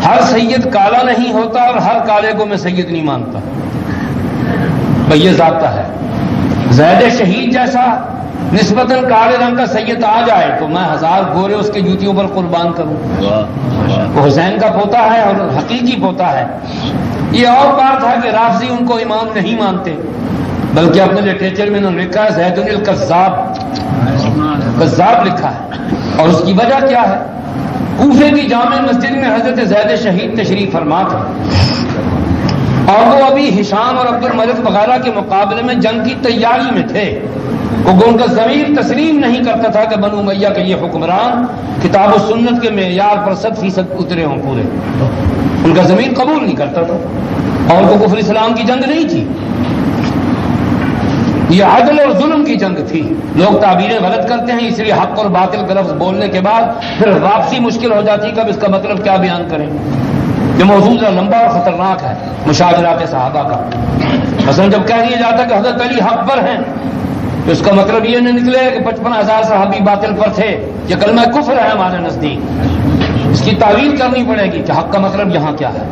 ہر سید کالا نہیں ہوتا اور ہر کالے کو میں سید نہیں مانتا، بھئی یہ ضابطہ ہے۔ زید شہید جیسا نسبتاً کالے رنگ کا سید آ جائے تو میں 1000 گورے اس کے جوتیوں پر قربان کروں۔ وہ حسین کا پوتا ہے اور حقیقی پوتا ہے۔ یہ اور بات ہے کہ رافضی ان کو امام نہیں مانتے، بلکہ اپنے لٹریچر میں انہوں نے لکھا ہے زید الکذاب، کذاب لکھا ہے۔ اور اس کی وجہ کیا ہے؟ کوفے کی جامع مسجد میں حضرت زید شہید تشریف فرما تھا، اور وہ ابھی ہشام اور عبد الملک وغیرہ کے مقابلے میں جنگ کی تیاری میں تھے۔ وہ ان کا ضمیر تسلیم نہیں کرتا تھا کہ بنو امیہ کے یہ حکمران کتاب و سنت کے معیار پر 100% اترے ہوں پورے، ان کا ضمیر قبول نہیں کرتا تھا، اور وہ کفر اسلام کی جنگ نہیں تھی، یہ عدل اور ظلم کی جنگ تھی۔ لوگ تعبیریں غلط کرتے ہیں، اس لیے حق اور باطل کا لفظ بولنے کے بعد پھر واپسی مشکل ہو جاتی کہ اب اس کا مطلب کیا بیان کریں۔ یہ موضوع لمبا اور خطرناک ہے مشاجرات صحابہ کا۔ مثلا جب کہہ دیا جاتا کہ حضرت علی حق پر ہیں تو اس کا مطلب یہ نہ نکلے کہ 55,000 صحابی باطل پر تھے، یہ کلمہ کفر ہے ہمارے نزدیک۔ اس کی تعویل کرنی پڑے گی کہ حق کا مطلب یہاں کیا ہے۔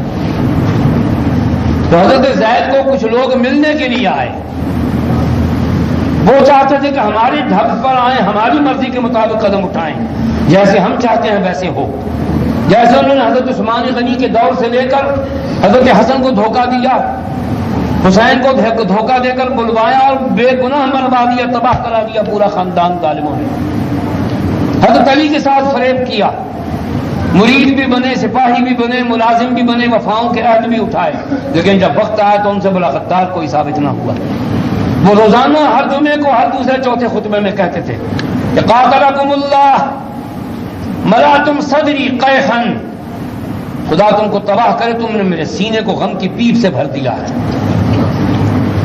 تو حضرت زید کو کچھ لوگ ملنے کے لیے آئے، وہ چاہتے تھے کہ ہماری ڈھب پر آئیں، ہماری مرضی کے مطابق قدم اٹھائیں، جیسے ہم چاہتے ہیں ویسے ہو۔ جیسے انہوں نے حضرت عثمان غنی کے دور سے لے کر حضرت حسن کو دھوکہ دیا، حسین کو دھوکہ دے کر بلوایا اور بے گناہ مروا دیا، تباہ کرا دیا پورا خاندان ظالموں نے۔ حضرت علی کے ساتھ فریب کیا، مرید بھی بنے، سپاہی بھی بنے، ملازم بھی بنے، وفاؤں کے عہد بھی اٹھائے، لیکن جب وقت آیا تو ان سے بڑا غدار کوئی ثابت نہ ہوا۔ وہ روزانہ ہر جمعے کو ہر دوسرے چوتھے خطبے میں کہتے تھے کہ قاتلکم اللہ ملأتم صدری قیحا، خدا تم کو تباہ کرے، تم نے میرے سینے کو غم کی پیپ سے بھر دیا ہے۔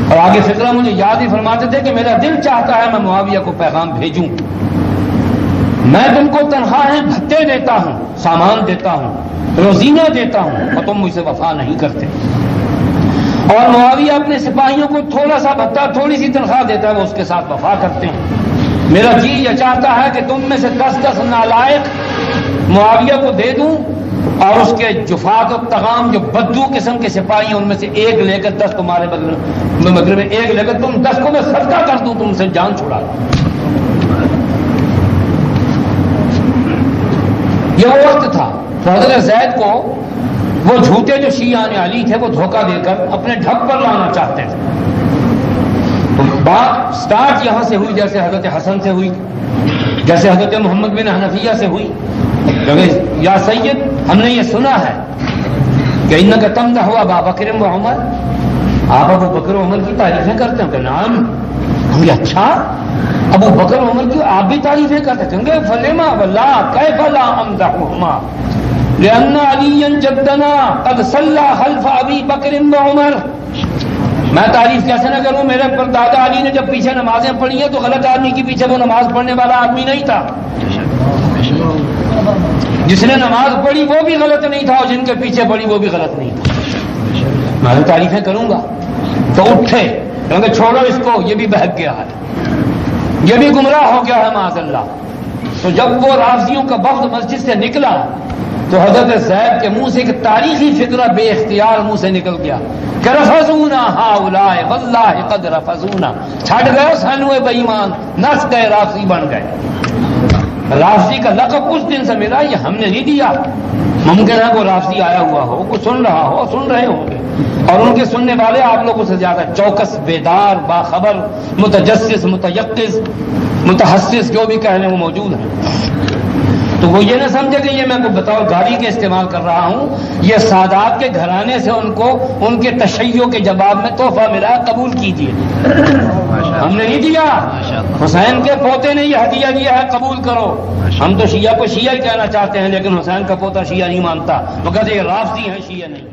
اور آگے فکرہ مجھے یاد ہی فرماتے تھے کہ میرا دل چاہتا ہے میں معاویہ کو پیغام بھیجوں، میں تم کو تنخواہیں بھتے دیتا ہوں، سامان دیتا ہوں، روزینہ دیتا ہوں، اور تم مجھ سے وفا نہیں کرتے۔ اور معاویہ اپنے سپاہیوں کو تھوڑا سا بھتہ، تھوڑی سی تنخواہ دیتا ہے، وہ اس کے ساتھ وفا کرتے ہیں۔ میرا جی یہ چاہتا ہے کہ تم میں سے 10 نالائق معاویہ کو دے دوں، اور اس کے جفات و تغام جو بدو قسم کے سپاہی ہیں ان میں سے ایک لے کر 10 تمہارے بدلے میں ایک لے کر تم 10 کو میں صدقہ کر دوں، تم سے جان چھڑا دوں۔ یہ وہ وقت تھا تو حضرت زید کو وہ جھوٹے جو شیعان علی تھے وہ دھوکہ دے کر اپنے ڈھب پر لانا چاہتے تھے۔ تو بات سٹارٹ یہاں سے ہوئی، جیسے حضرت حسن سے ہوئی، جیسے حضرت محمد بن حنفیہ سے ہوئی۔ یا سید، ہم نے یہ سنا ہے کہ انک تمدح ابا بکر و عمر، آپ ابو بکر و عمر کی تعریفیں کرتے ہیں کہ نام ہم یہ اچھا ابو بکر و عمر کی آپ بھی تعریفیں کرتے ہیں، فلما واللہ کیف لا امدحهما لأن علی جدنا قد صلى خلف ابی بکر و عمر۔ میں تعریف کیسے نہ کروں، میرے پر دادا علی نے جب پیچھے نمازیں پڑھی ہیں تو غلط آدمی کے پیچھے وہ نماز پڑھنے والا آدمی نہیں تھا، جس نے نماز پڑھی وہ بھی غلط نہیں تھا، اور جن کے پیچھے پڑھی وہ بھی غلط نہیں تھا۔ میں تو تعریفیں کروں گا تو اٹھے کیونکہ چھوڑو اس کو، یہ بھی بہک گیا ہے، یہ بھی گمراہ ہو گیا ہے معاذ اللہ۔ تو جب وہ رافضیوں کا وفد مسجد سے نکلا تو حضرت زید کے منہ سے ایک تاریخی فکرہ بے اختیار منہ سے نکل گیا کہ رفضونا ہؤلاء واللہ قد رفضونا، چھٹ گئے سنوے بے ایمان، نس گئے، رافضی بن گئے۔ رافضی کا لقب اس دن سے ملا، یہ ہم نے نہیں دیا۔ ممکن ہے وہ رافضی آیا ہوا ہو، وہ سن رہا ہو، سن رہے ہوں گے، اور ان کے سننے والے آپ لوگوں سے زیادہ چوکس، بیدار، باخبر، متجسس، متیقظ، متحسس، جو بھی کہہ لیں وہ موجود ہیں۔ تو وہ یہ نہ سمجھے کہ یہ میں کو بطور گالی کے استعمال کر رہا ہوں، یہ سادات کے گھرانے سے ان کو ان کے تشیع کے جواب میں تحفہ ملا، قبول کیجیے۔ ہم نے نہیں دیا، حسین کے پوتے نے یہ ہدیہ دیا ہے، قبول کرو۔ ہم تو شیعہ کو شیعہ ہی کہنا چاہتے ہیں، لیکن حسین کا پوتا شیعہ نہیں مانتا، وہ کہتے ہیں رافضی ہیں، شیعہ نہیں۔